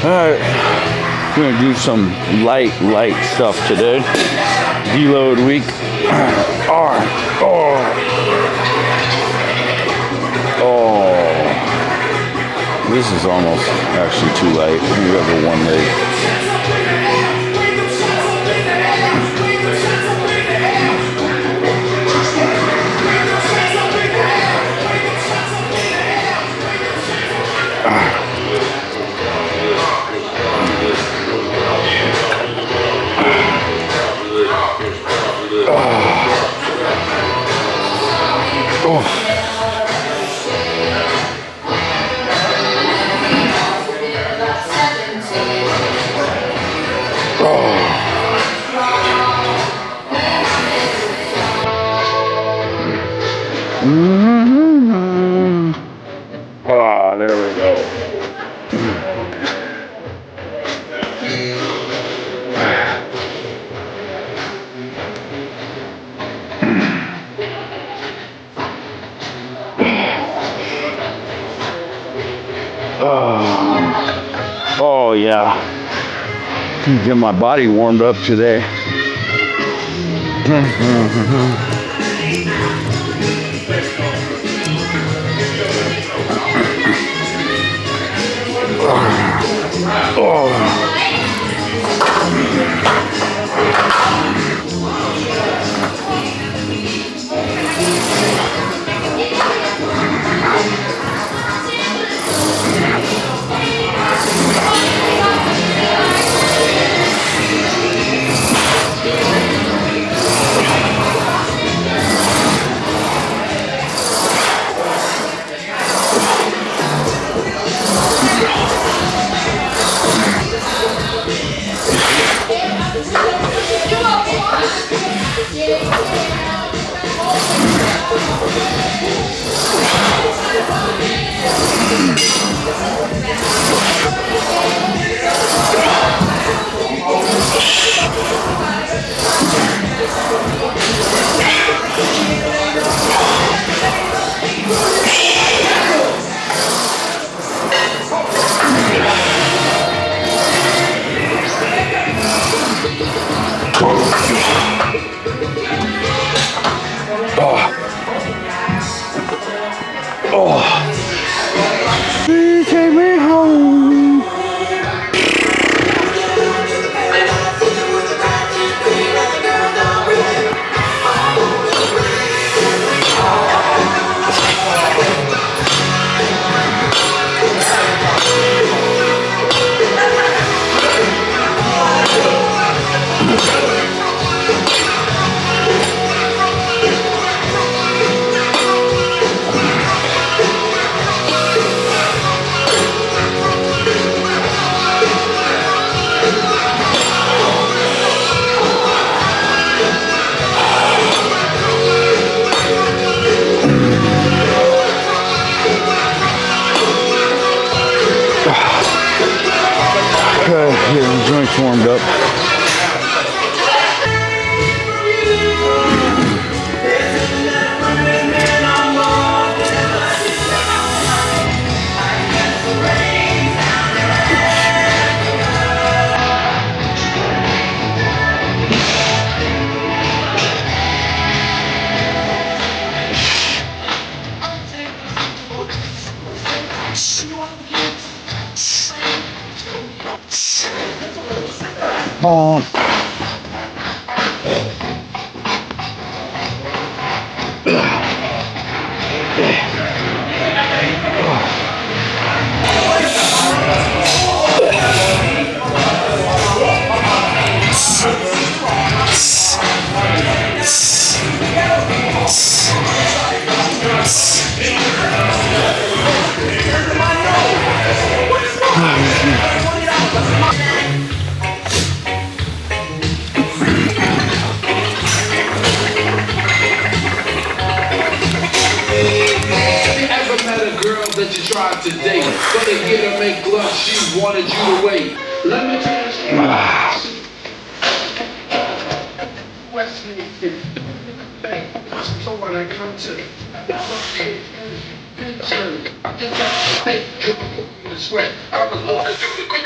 Alright, we're gonna do some light stuff today. Deload week. This is almost actually too light. We have a one leg. There we go. Oh yeah. Get my body warmed up today. Take me home. Get the joints warmed up. That you tried to date, but to get her make love, she wanted you to wait. Let me tell you, Wesley, so when I come to the sweat. I was walking through the quick.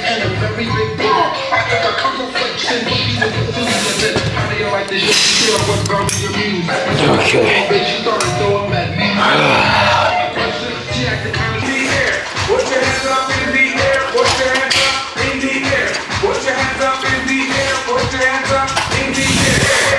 And a very big ball. I took a couple flips and boogies with the food. How do you like this shit? You feel what's burning your muse. Okay. Bitch, you started throwing at me. She acted kind of here. Put your hands up in the air. Put your hands up in the air. Put your hands up in the air. Put your hands up in the air.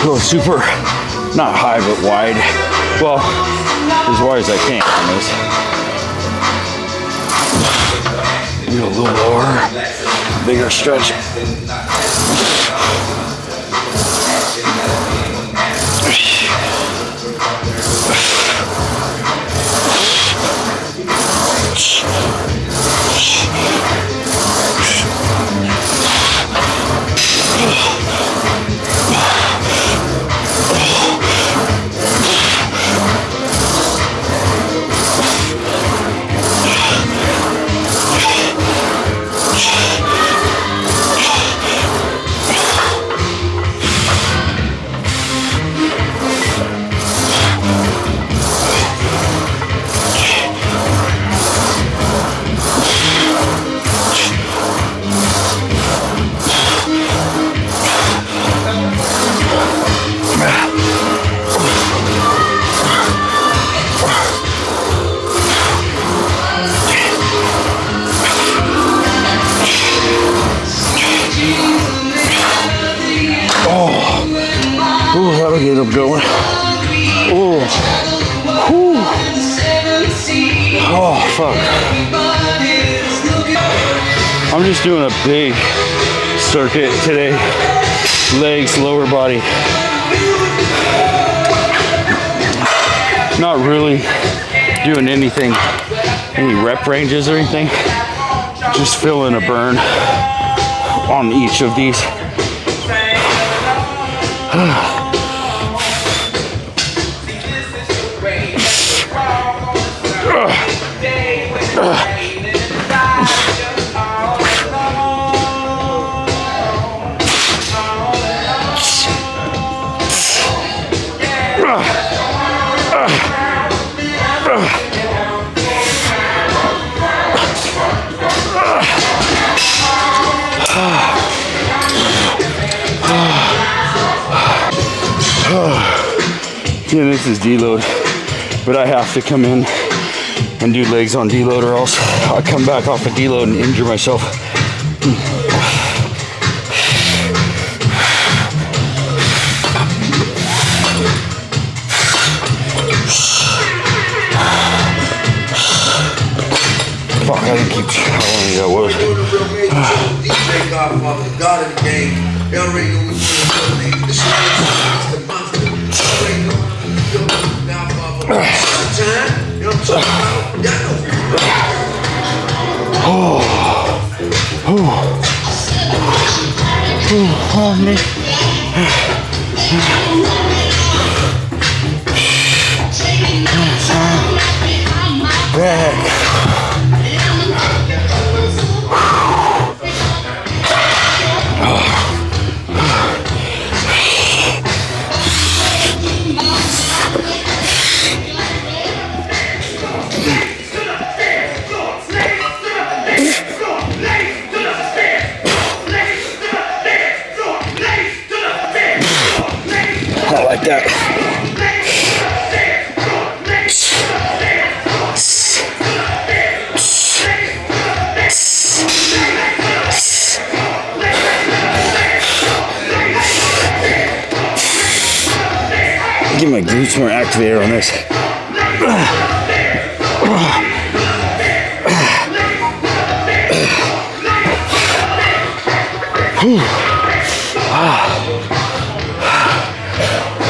Oh, super, not high, but wide. Well, as wide as I can on this. Maybe a little lower, bigger stretch. Oh, that'll get them going. Oh, whew. Oh, fuck. I'm just doing a big circuit today. Legs, lower body. Not really doing anything, any rep ranges or anything. Just feeling a burn on each of these. Yeah, this is deload, but I have to come in and do legs on deload, or else I'll come back off of deload and injure myself. Fuck, I didn't keep how long that was. DJ Godfather, God of the game. They already know what you're doing. The shit is the monster. They already know Godfather. Time, you know what I'm talking about? Back. I like that. Get my glutes more activated on this.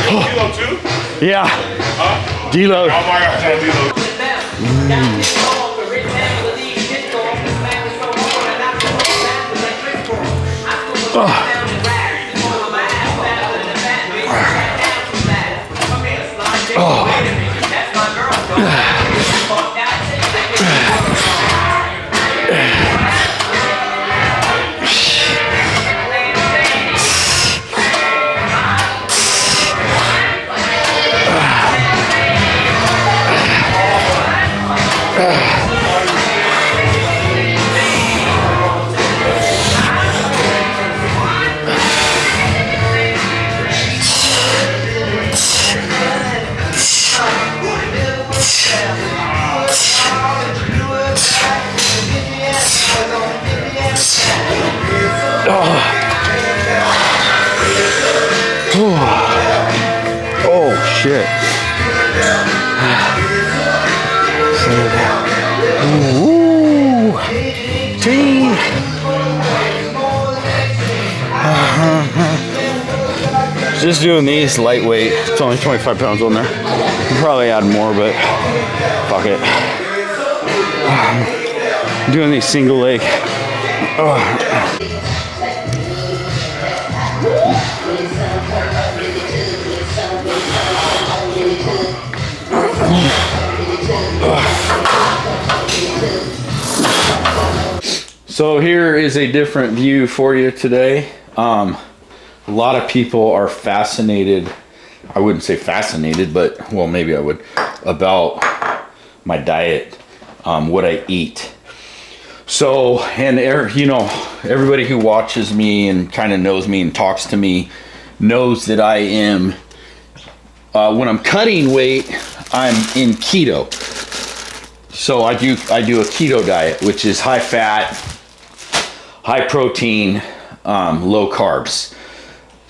Kilo too? Yeah. Huh? Deload. Oh my gosh, I deload. Oh shit. Ooh. Team. Just doing these lightweight. It's only 25 pounds on there. I'll probably add more, but fuck it. Doing these single leg. So here is a different view for you today. A lot of people are fascinated, I wouldn't say fascinated, but well, maybe I would, about my diet, what I eat. So, and you know, everybody who watches me and kind of knows me and talks to me knows that I am, when I'm cutting weight, I'm in keto. So I do a keto diet, which is high fat, high protein, low carbs.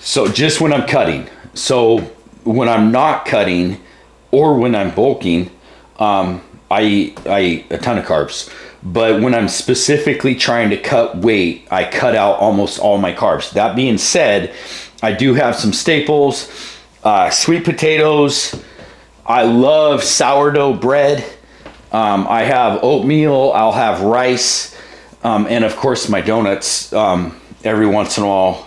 So just when I'm cutting. So when I'm not cutting or when I'm bulking, I eat a ton of carbs. But when I'm specifically trying to cut weight, I cut out almost all my carbs. That being said, I do have some staples, sweet potatoes. I love sourdough bread. I have oatmeal, I'll have rice, and of course my donuts every once in a while.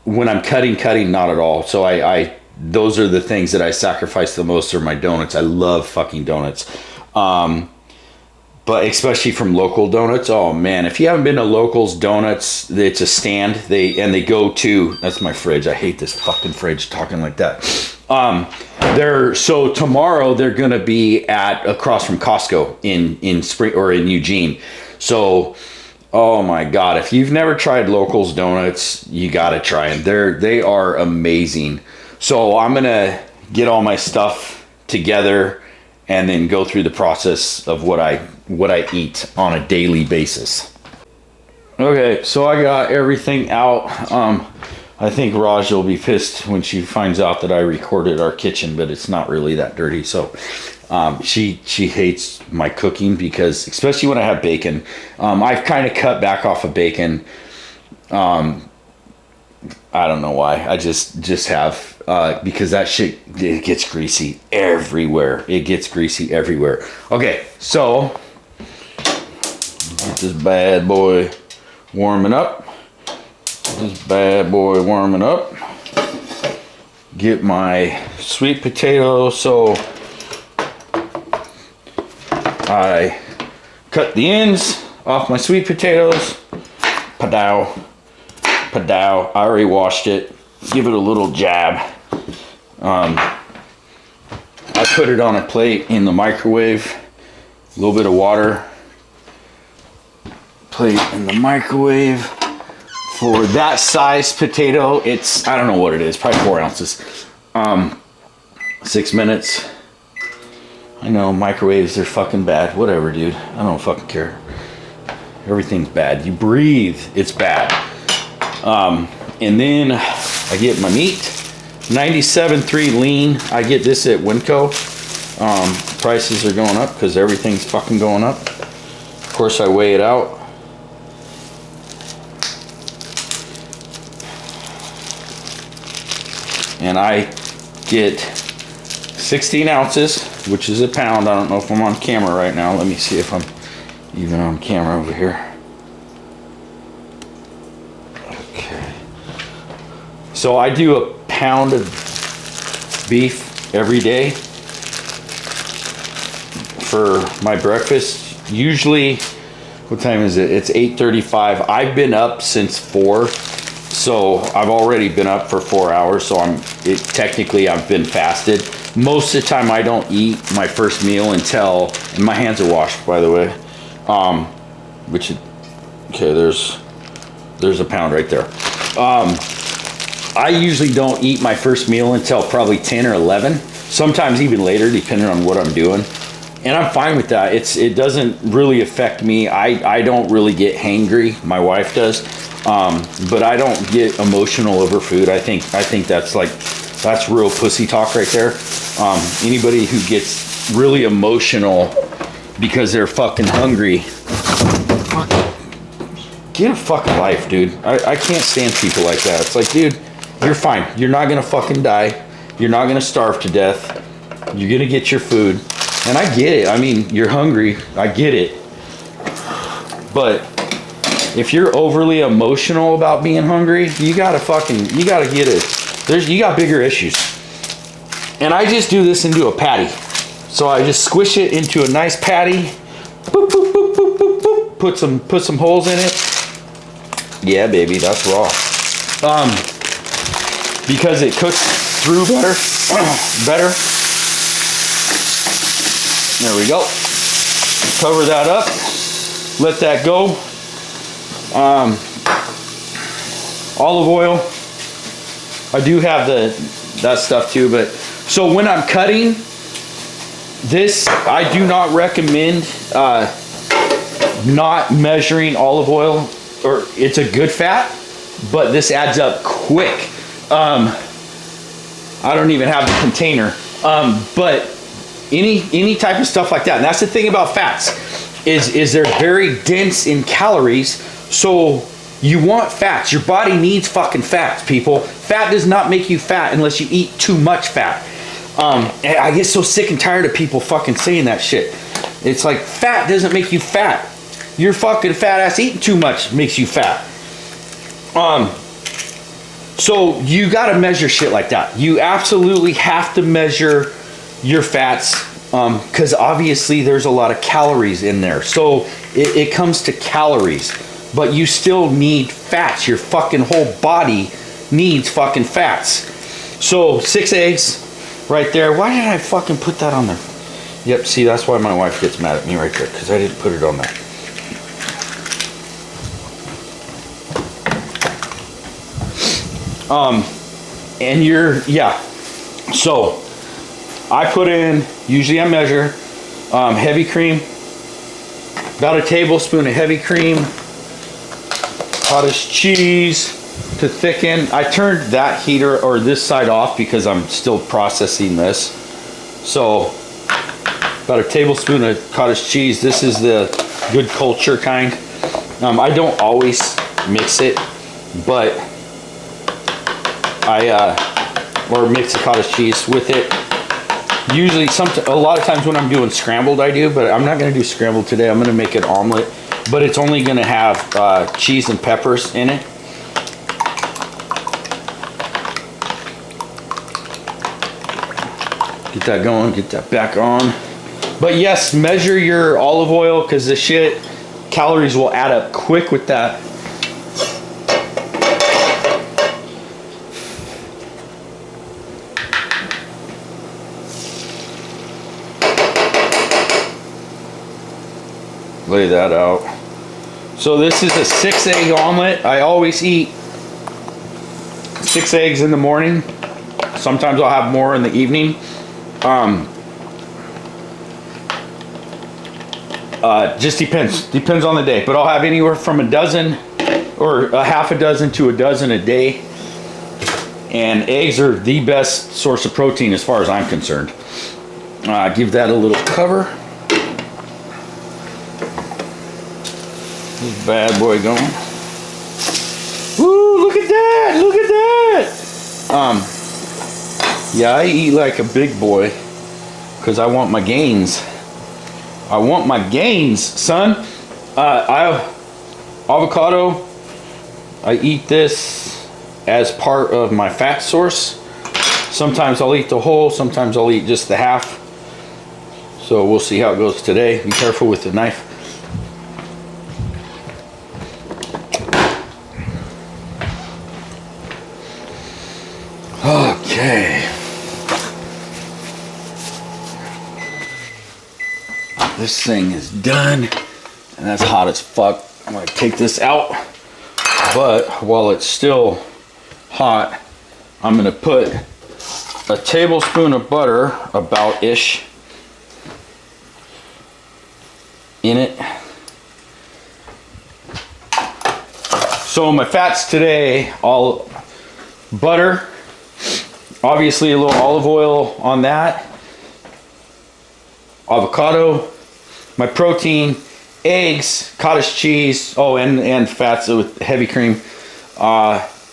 When I'm cutting, not at all. So I those are the things that I sacrifice the most are my donuts. I love fucking donuts. But especially from Local Donuts. Oh man, if you haven't been to Local's Donuts, it's a stand. They go to, that's my fridge. I hate this fucking fridge talking like that. So tomorrow they're gonna be across from Costco in Spring or in Eugene. So, oh my God, if you've never tried Local's Donuts, you gotta try them. They are amazing. So I'm gonna get all my stuff together and then go through the process of what I eat on a daily basis. Okay, so I got everything out. I think Raj will be pissed when she finds out that I recorded our kitchen, but it's not really that dirty. So she hates my cooking because, especially when I have bacon, I've kind of cut back off of bacon. I don't know why. I just have because that shit, it gets greasy everywhere. It gets greasy everywhere. Okay, so get this bad boy warming up. Get my sweet potato. So I cut the ends off my sweet potatoes. Padow. I already washed it. Give it a little jab. I put it on a plate in the microwave. A little bit of water. Plate in the microwave. For that size potato, it's, I don't know what it is, probably 4 ounces. 6 minutes. I know microwaves, they're fucking bad. Whatever, dude. I don't fucking care. Everything's bad. You breathe, it's bad. And then I get my meat. 97.3 lean. I get this at Winco. Prices are going up because everything's fucking going up. Of course, I weigh it out. And I get 16 ounces, which is a pound. I don't know if I'm on camera right now. Let me see if I'm even on camera over here. Okay. So I do a pound of beef every day for my breakfast. Usually, what time is it? It's 8:35. I've been up since 4. So I've already been up for 4 hours, so technically I've been fasted. Most of the time I don't eat my first meal until, and my hands are washed, by the way. Okay, there's a pound right there. I usually don't eat my first meal until probably 10 or 11, sometimes even later, depending on what I'm doing. And I'm fine with that. It doesn't really affect me. I don't really get hangry. My wife does. But I don't get emotional over food. I think that's real pussy talk right there. Anybody who gets really emotional because they're fucking hungry, get a fucking life, dude. I can't stand people like that. It's like, dude, you're fine. You're not gonna fucking die. You're not gonna starve to death. You're gonna get your food. And I get it. I mean, you're hungry. I get it. But if you're overly emotional about being hungry, you got bigger issues. And I just do this into a patty. So I just squish it into a nice patty. Boop, boop, boop, boop, boop, boop. Put some holes in it. Yeah, baby, that's raw. Because it cooks through better. There we go. Cover that up. Let that go. Olive oil. I do have that stuff too, but so when I'm cutting this, I do not recommend not measuring olive oil, or it's a good fat, but this adds up quick. I don't even have the container, but any type of stuff like that. And that's the thing about fats is they're very dense in calories. So you want fats. Your body needs fucking fats, people. Fat does not make you fat unless you eat too much fat. And I get so sick and tired of people fucking saying that shit. It's like, fat doesn't make you fat. Your fucking fat ass eating too much makes you fat. So you gotta measure shit like that. You absolutely have to measure your fats, because obviously there's a lot of calories in there. So it comes to calories, but you still need fats. Your fucking whole body needs fucking fats. So 6 eggs right there. Why did I fucking put that on there? Yep, see, that's why my wife gets mad at me right there, because I didn't put it on there. So I put in, usually I measure heavy cream, about a tablespoon of heavy cream, cottage cheese to thicken. I turned that heater or this side off because I'm still processing this. So about a tablespoon of cottage cheese. This is the Good Culture kind. I don't always mix it, but or mix the cottage cheese with it. Usually, a lot of times when I'm doing scrambled, I do, but I'm not going to do scrambled today. I'm going to make an omelet, but it's only going to have cheese and peppers in it. Get that going, get that back on. But yes, measure your olive oil, because the shit, calories will add up quick with that. Lay that out. So this is a 6 egg omelet. I always eat 6 eggs in the morning. Sometimes I'll have more in the evening. Just depends on the day, but I'll have anywhere from a dozen or a half a dozen to a dozen a day. And eggs are the best source of protein as far as I'm concerned. Give that a little cover. This bad boy going. Woo, look at that, look at that. Yeah, I eat like a big boy because I want my gains. I want my gains, son. Avocado, I eat this as part of my fat source. Sometimes I'll eat the whole, sometimes I'll eat just the half. So we'll see how it goes today. Be careful with the knife. Okay. This thing is done, and that's hot as fuck. I'm gonna take this out, but while it's still hot, I'm gonna put a tablespoon of butter, about-ish, in it. So my fats today, all butter, obviously a little olive oil on that, avocado, my protein, eggs, cottage cheese, oh, and fats with heavy cream,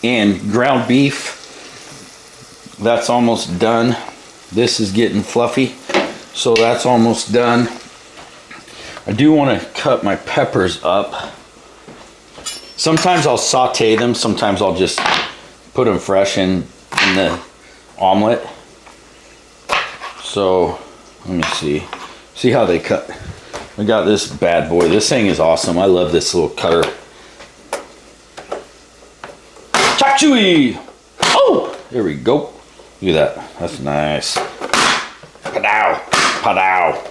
and ground beef. That's almost done. This is getting fluffy, so that's almost done. I do want to cut my peppers up. Sometimes I'll saute them, sometimes I'll just put them fresh in the omelet. So let me see how they cut. I got this bad boy. This thing is awesome. I love this little cutter. Chop chewy. Oh, there we go. Look at that. That's nice. Padow, padow.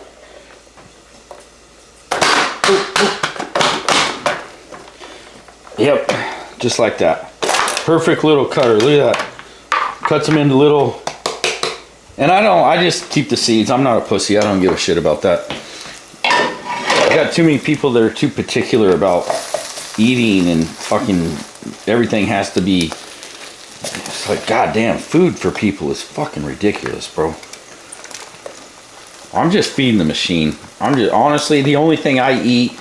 Yep, just like that. Perfect little cutter. Look at that. Cuts them into little. And I just keep the seeds. I'm not a pussy. I don't give a shit about that. I got too many people that are too particular about eating and fucking everything has to be. It's like, goddamn, food for people is fucking ridiculous, bro. I'm just feeding the machine. I'm just, honestly, the only thing I eat,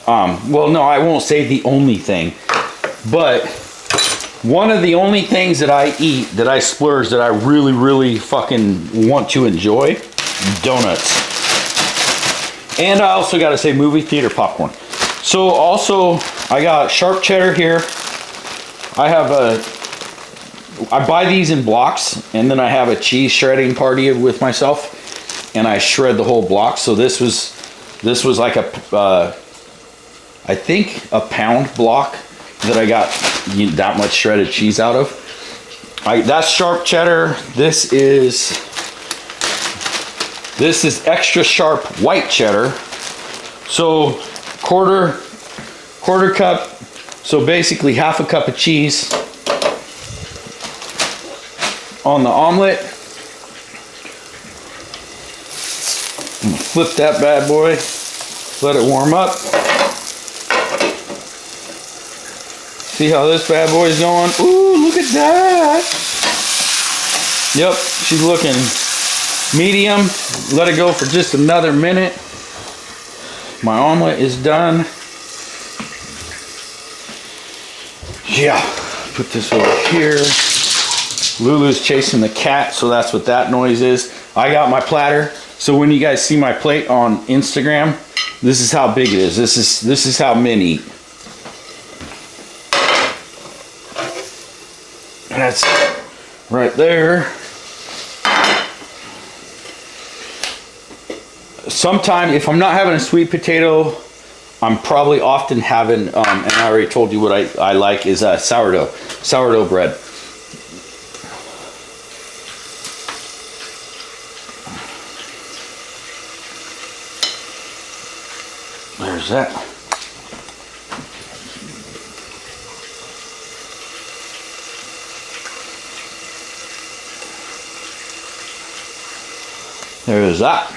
well, no, I won't say the only thing, but one of the only things that I eat, that I splurge, that I really, really fucking want to enjoy, donuts. And I also got to say movie theater popcorn. So also, I got sharp cheddar here. I buy these in blocks, and then I have a cheese shredding party with myself, and I shred the whole block. So this was like I think a pound block that I got that much shredded cheese out of. That's sharp cheddar. This is extra sharp white cheddar. So quarter cup. So basically half a cup of cheese on the omelet. I'm gonna flip that bad boy. Let it warm up. See how this bad boy is going? Ooh, look at that. Yep, she's looking medium. Let it go for just another minute. My omelet is done. Yeah, put this over here. Lulu's chasing the cat, so that's what that noise is. I got my platter. So when you guys see my plate on Instagram, this is how big it is. This is how men eat. And that's right there. Sometime, if I'm not having a sweet potato, I'm probably often having, and I already told you what I like, is sourdough bread. There's that. There's that.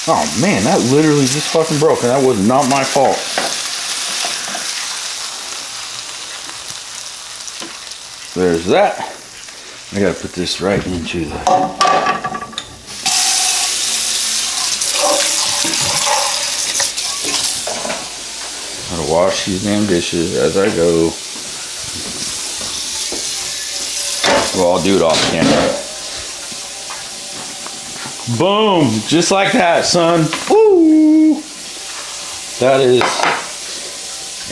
Oh man, that literally just fucking broke, and that was not my fault. There's that. I gotta put this right into the... Gotta wash these damn dishes as I go. Well, I'll do it off camera. Boom! Just like that, son. Woo! That is...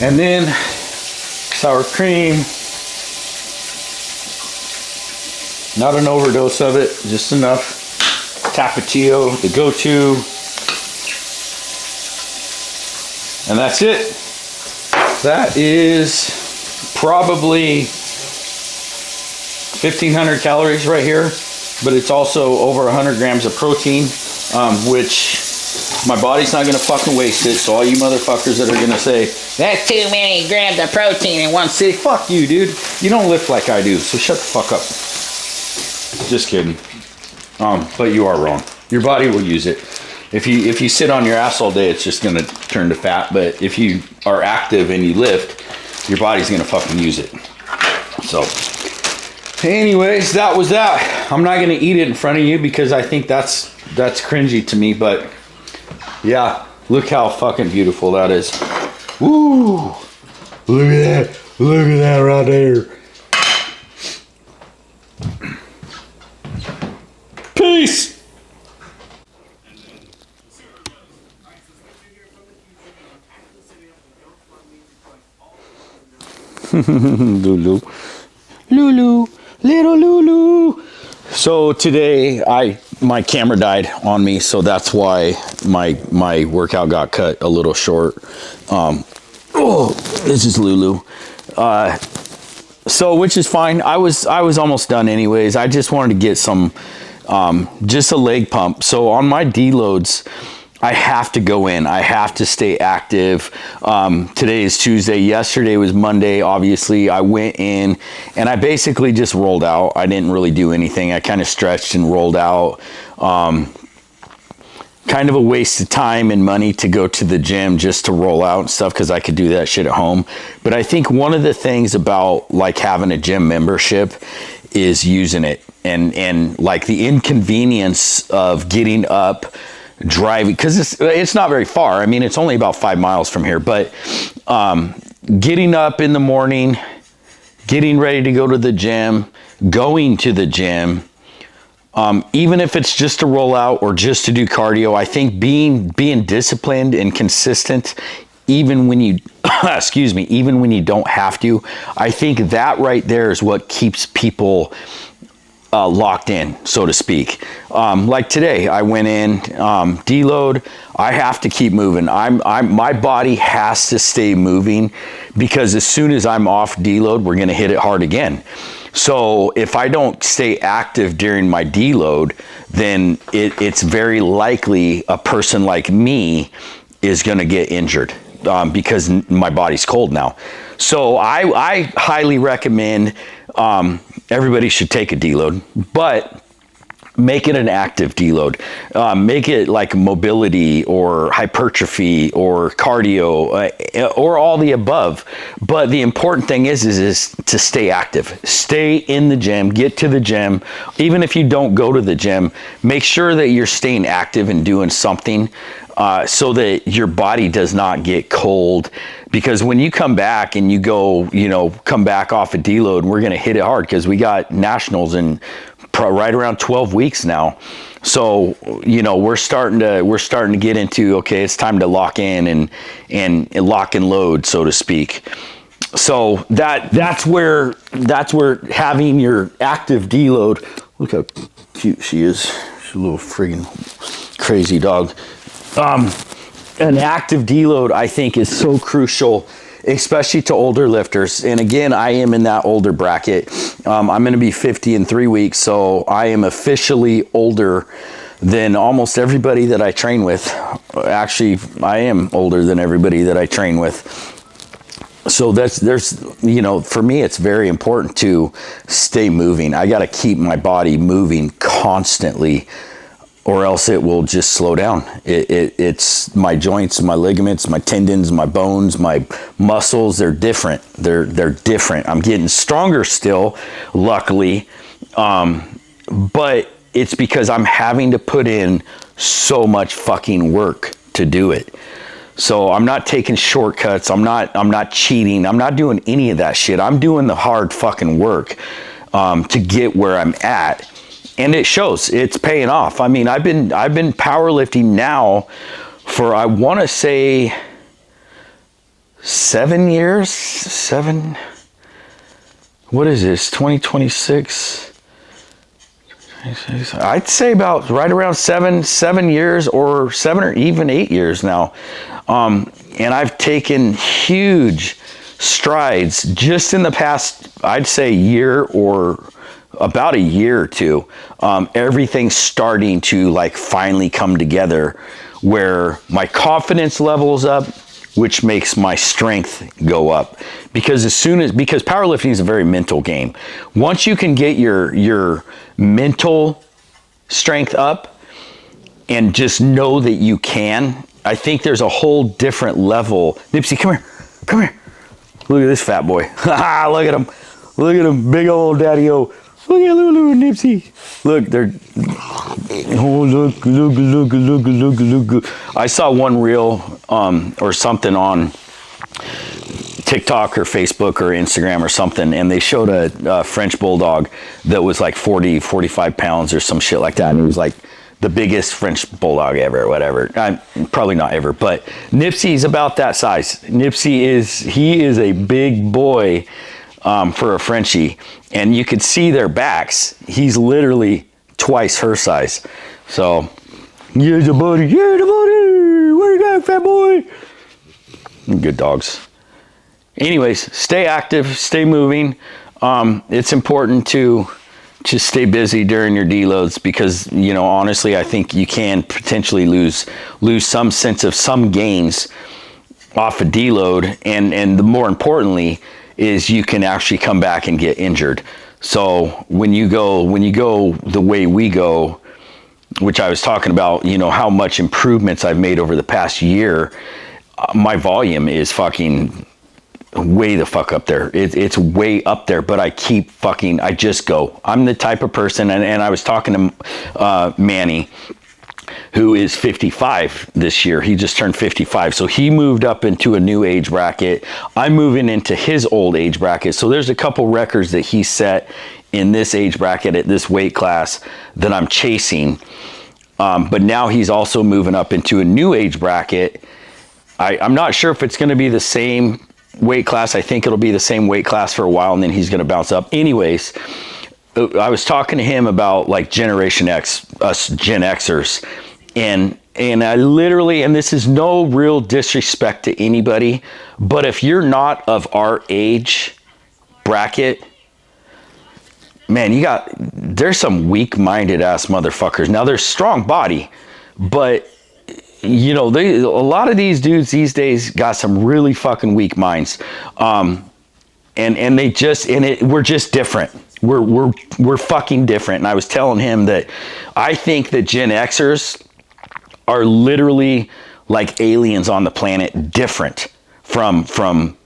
And then sour cream. Not an overdose of it, just enough. Tapatio, the go-to. And that's it. That is probably 1,500 calories right here, but it's also over 100 grams of protein, which my body's not gonna fucking waste it. So all you motherfuckers that are gonna say, that's too many grams of protein in one sitting, fuck you, dude. You don't lift like I do, so shut the fuck up. Just kidding. But you are wrong. Your body will use it. If you sit on your ass all day, it's just gonna turn to fat. But if you are active and you lift, your body's gonna fucking use it. So, anyways, that was that. I'm not gonna eat it in front of you because I think that's cringy to me. But yeah, look how fucking beautiful that is. Woo! Look at that! Look at that right there. Peace. Lulu, Lulu, little Lulu. So today my camera died on me, so that's why my workout got cut a little short. Oh, this is Lulu. So which is fine. I was almost done anyways. I just wanted to get some just a leg pump. So on my deloads, I have to go in. I have to stay active. Today is Tuesday. Yesterday was Monday. Obviously, I went in and I basically just rolled out. I didn't really do anything. I kind of stretched and rolled out. Kind of a waste of time and money to go to the gym just to roll out and stuff because I could do that shit at home. But I think one of the things about like having a gym membership is using it and like the inconvenience of getting up, driving, because it's not very far. I mean, it's only about 5 miles from here, but getting up in the morning, getting ready to go to the gym, going to the gym, even if it's just to roll out or just to do cardio, I think being disciplined and consistent, even when you, excuse me, even when you don't have to, I think that right there is what keeps people locked in, so to speak. Like today, I went in, deload. I have to keep moving. My body has to stay moving because as soon as I'm off deload, we're going to hit it hard again. So if I don't stay active during my deload, then it's very likely a person like me is going to get injured because my body's cold now. So I highly recommend everybody should take a deload, but make it an active deload. Make it like mobility or hypertrophy or cardio or all the above. But the important thing is to stay active. Stay in the gym, get to the gym. Even if you don't go to the gym, make sure that you're staying active and doing something so that your body does not get cold. Because when you come back and you go, come back off a deload, we're going to hit it hard because we got nationals in right around 12 weeks now. So, we're starting to get into, okay, it's time to lock in and lock and load, so to speak. So that's where having your active deload, look how cute she is. She's a little friggin' crazy dog. An active deload, I think, is so crucial, especially to older lifters. And again, I am in that older bracket. I'm going to be 50 in 3 weeks, so I am officially older than almost everybody that I train with. Actually, I am older than everybody that I train with. So for me, it's very important to stay moving. I got to keep my body moving constantly. or else it will just slow down. It's my joints, my ligaments, my tendons, my bones, my muscles. They're different. They're different. I'm getting stronger still, luckily, but it's because I'm having to put in so much fucking work to do it. So I'm not taking shortcuts. I'm not cheating. I'm not doing any of that shit. I'm doing the hard fucking work to get where I'm at. And it shows. It's paying off. I mean, I've been powerlifting now for, I want to say 7 years. What is this? 2026. I'd say about right around 7 years, or 7 or even 8 years now. And I've taken huge strides just in the past, I'd say, year, or about a year or two. Everything's starting to like finally come together, where my confidence level's up, which makes my strength go up. Because because powerlifting is a very mental game. Once you can get your mental strength up and just know that you can, I think there's a whole different level. Nipsey, come here. Look at this fat boy. Look at him, big old daddy-o. Look at little Nipsey. Look, look. I saw one reel or something on TikTok or Facebook or Instagram or something, and they showed a French bulldog that was like 40, 45 pounds or some shit like that. And it was like the biggest French bulldog ever, or whatever. Probably not ever, but Nipsey's about that size. Nipsey is a big boy for a Frenchie, and you could see their backs. He's literally twice her size. So, yeah, the buddy. Where you going, fat boy? Good dogs. Anyways, stay active, stay moving. It's important to stay busy during your deloads, because, you know, honestly, I think you can potentially lose some sense of some gains off a deload, and the more importantly is you can actually come back and get injured. So when you go the way we go, which I was talking about, you know, how much improvements I've made over the past year, my volume is fucking way the fuck up there. It's way up there, but I just go. I'm the type of person, and I was talking to Manny, who is 55 this year. He just turned 55. So he moved up into a new age bracket. I'm moving into his old age bracket. So there's a couple records that he set in this age bracket at this weight class that I'm chasing. But now he's also moving up into a new age bracket. I'm not sure if it's going to be the same weight class. I think it'll be the same weight class for a while, and then he's going to bounce up. Anyways, I was talking to him about like Generation X, us Gen Xers, and I literally, and this is no real disrespect to anybody, but if you're not of our age bracket, man, there's some weak-minded ass motherfuckers. Now there's strong body, but you know, a lot of these dudes these days got some really fucking weak minds, and we're just different. We're fucking different. And I was telling him that I think that Gen Xers are literally like aliens on the planet, different from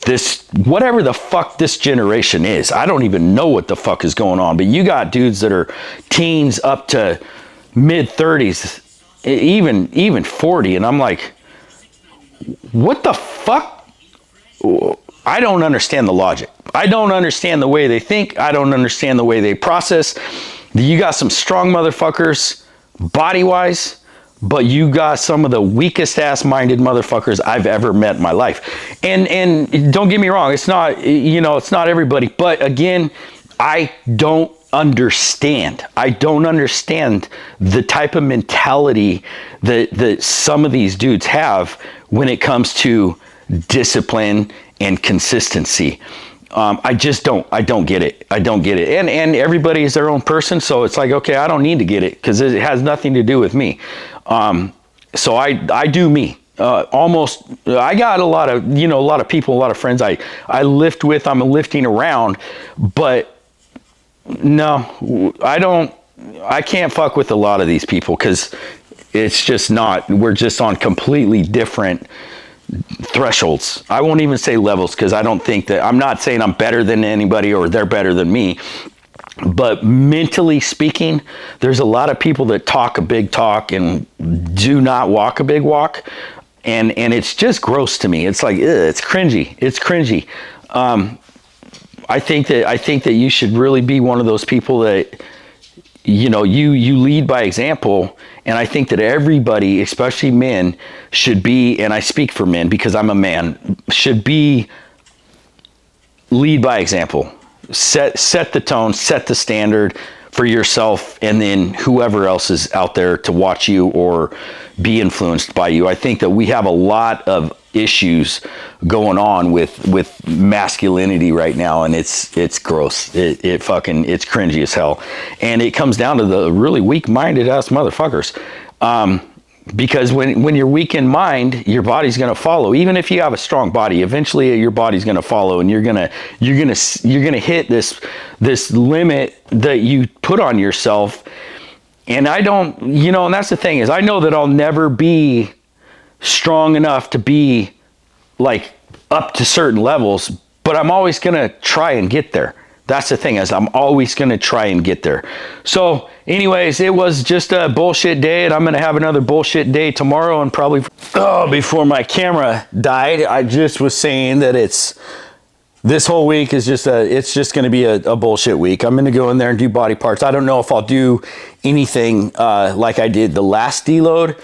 this, whatever the fuck this generation is. I don't even know what the fuck is going on, but you got dudes that are teens up to mid 30s, even 40, and I'm like, what the fuck? I don't understand the logic. I don't understand the way they think. I don't understand the way they process. You got some strong motherfuckers body-wise, but you got some of the weakest ass-minded motherfuckers I've ever met in my life. And don't get me wrong, it's not, you know, it's not everybody, but again, I don't understand. I don't understand the type of mentality that some of these dudes have when it comes to discipline and consistency. I just don't. I don't get it. And everybody is their own person, so it's like, okay, I don't need to get it because it has nothing to do with me. So I do me. I got a lot of people, a lot of friends I lift with, I'm lifting around, but no, I don't I can't fuck with a lot of these people because it's just not, we're just on completely different thresholds. I won't even say levels because I don't think that, I'm not saying I'm better than anybody or they're better than me. But mentally speaking, there's a lot of people that talk a big talk and do not walk a big walk. And it's just gross to me. It's like, ugh, it's cringy. It's cringy. I think that you should really be one of those people that, you know, you lead by example. And I think that everybody, especially men, should be, and I speak for men because I'm a man, should be lead by example. Set the tone, set the standard for yourself, and then whoever else is out there to watch you or be influenced by you. I think that we have a lot of issues going on with masculinity right now, and it's gross. It's cringy as hell, and it comes down to the really weak-minded ass motherfuckers. Because when you're weak in mind, your body's going to follow. Even if you have a strong body, eventually your body's going to follow, and you're gonna hit this limit that you put on yourself. And I don't, you know, and that's the thing is, I know that I'll never be strong enough to be like up to certain levels, but I'm always going to try and get there. That's the thing is, I'm always going to try and get there. So anyways, it was just a bullshit day, and I'm going to have another bullshit day tomorrow. And probably, before my camera died, I just was saying that this whole week is it's just going to be a bullshit week. I'm going to go in there and do body parts. I don't know if I'll do anything like I did the last deload,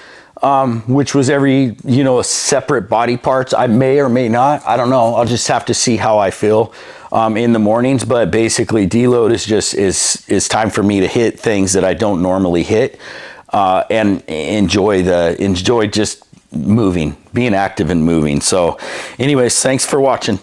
which was every, you know, separate body parts. I may or may not. I don't know. I'll just have to see how I feel in the mornings. But basically, deload is time for me to hit things that I don't normally hit, and enjoy just moving, being active and moving. So anyways, thanks for watching.